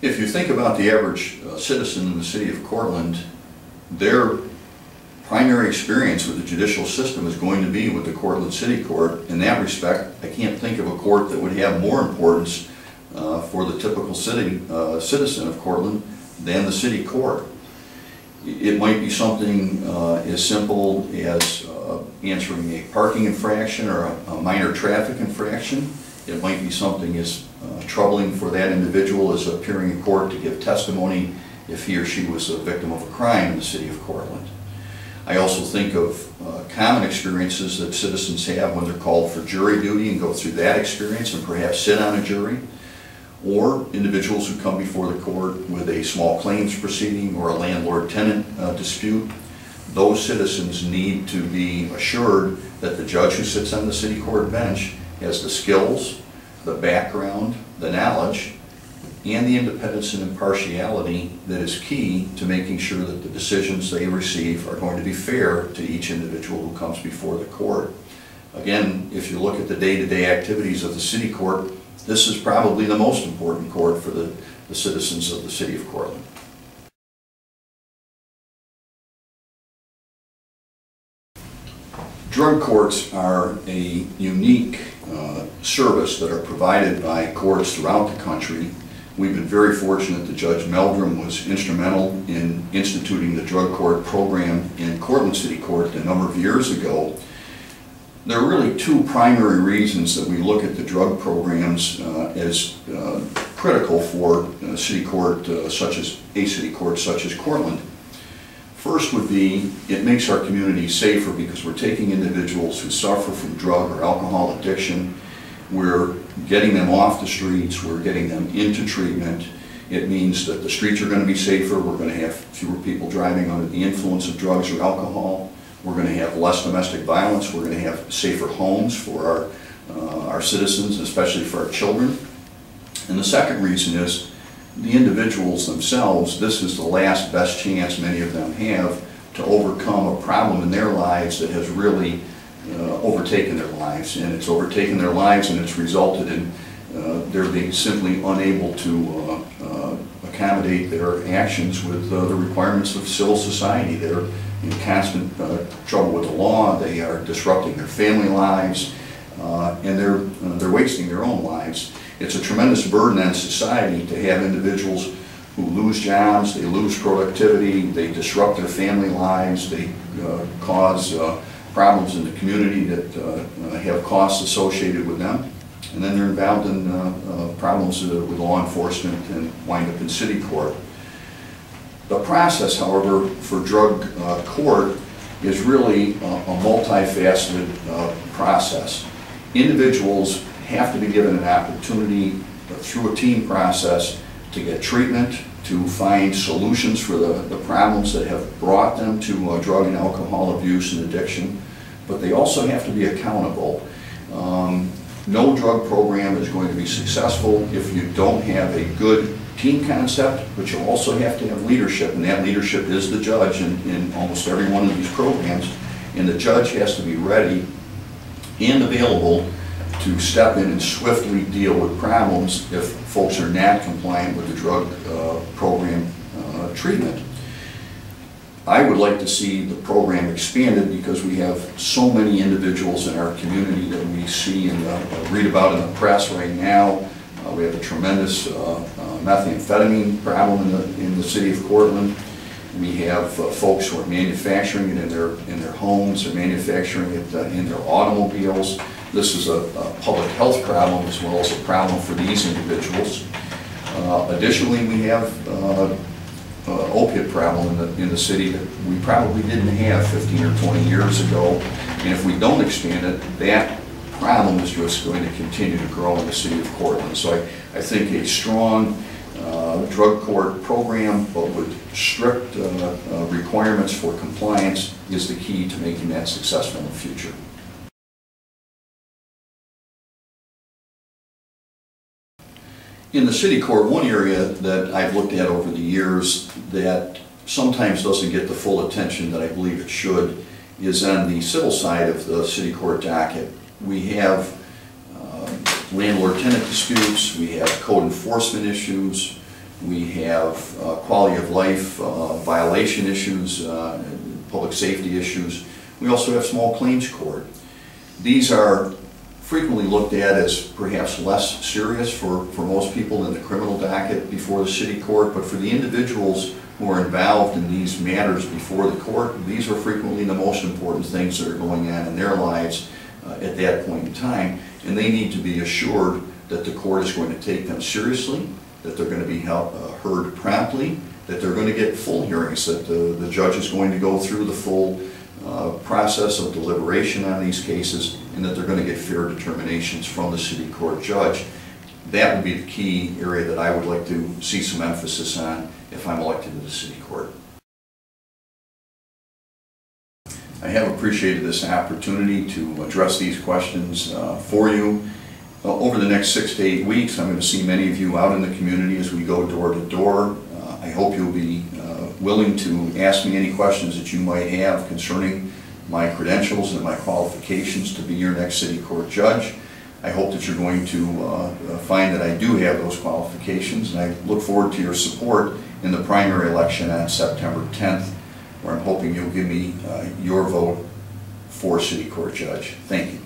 If you think about the average citizen in the City of Cortland, their primary experience with the judicial system is going to be with the Cortland City Court. In that respect, I can't think of a court that would have more importance for the typical citizen of Cortland than the City Court. It might be something as simple as answering a parking infraction or a minor traffic infraction. It might be something as troubling for that individual as appearing in court to give testimony if he or she was a victim of a crime in the City of Cortland. I also think of common experiences that citizens have when they're called for jury duty and go through that experience and perhaps sit on a jury, or individuals who come before the court with a small claims proceeding or a landlord-tenant dispute. Those citizens need to be assured that the judge who sits on the City Court bench has the skills, the background, the knowledge, and the independence and impartiality that is key to making sure that the decisions they receive are going to be fair to each individual who comes before the court. Again, if you look at the day-to-day activities of the City Court, this is probably the most important court for the citizens of the City of Cortland. Drug courts are a unique service that are provided by courts throughout the country. We've been very fortunate that Judge Meldrum was instrumental in instituting the drug court program in Cortland City Court a number of years ago. There are really two primary reasons that we look at the drug programs as critical for a city court such as Cortland. First would be, it makes our community safer because we're taking individuals who suffer from drug or alcohol addiction, we're getting them off the streets, we're getting them into treatment. It means that the streets are going to be safer, we're going to have fewer people driving under the influence of drugs or alcohol, we're going to have less domestic violence, we're going to have safer homes for our citizens, especially for our children. And the second reason is, the individuals themselves, this is the last best chance many of them have to overcome a problem in their lives that has really overtaken their lives. And it's overtaken their lives and it's resulted in their being simply unable to accommodate their actions with the requirements of civil society. They're in constant trouble with the law, they are disrupting their family lives, and they're wasting their own lives. It's a tremendous burden on society to have individuals who lose jobs, they lose productivity, they disrupt their family lives, they cause problems in the community that have costs associated with them, and then they're involved in problems with law enforcement and wind up in city court. The process, however, for drug court is really a multifaceted process. Individuals have to be given an opportunity through a team process to get treatment, to find solutions for the problems that have brought them to drug and alcohol abuse and addiction, but they also have to be accountable. No drug program is going to be successful if you don't have a good team concept, but you also have to have leadership, and that leadership is the judge in almost every one of these programs, and the judge has to be ready and available to step in and swiftly deal with problems if folks are not compliant with the drug program treatment. I would like to see the program expanded because we have so many individuals in our community that we see and read about in the press right now. We have a tremendous methamphetamine problem in the City of Cortland. We have folks who are manufacturing it in their homes, or manufacturing it in their automobiles. This is a public health problem as well as a problem for these individuals. Additionally, we have opiate problem in the city that we probably didn't have 15 or 20 years ago. And if we don't expand it, that problem is just going to continue to grow in the City of Cortland. So I think a strong drug court program, but with strict requirements for compliance, is the key to making that successful in the future. In the City Court, one area that I've looked at over the years that sometimes doesn't get the full attention that I believe it should is on the civil side of the City Court docket. We have landlord-tenant disputes, we have code enforcement issues, We have quality of life violation issues, public safety issues. We also have small claims court. These are frequently looked at as perhaps less serious for most people in the criminal docket before the city court, but for the individuals who are involved in these matters before the court, these are frequently the most important things that are going on in their lives at that point in time, and they need to be assured that the court is going to take them seriously, that they're going to be heard promptly, that they're going to get full hearings, that the judge is going to go through the full process of deliberation on these cases, and that they're going to get fair determinations from the city court judge. That would be the key area that I would like to see some emphasis on if I'm elected to the city court. I have appreciated this opportunity to address these questions for you. Over the next 6 to 8 weeks, I'm going to see many of you out in the community as we go door to door. I hope you'll be willing to ask me any questions that you might have concerning my credentials and my qualifications to be your next city court judge. I hope that you're going to find that I do have those qualifications, and I look forward to your support in the primary election on September 10th, where I'm hoping you'll give me your vote for city court judge. Thank you.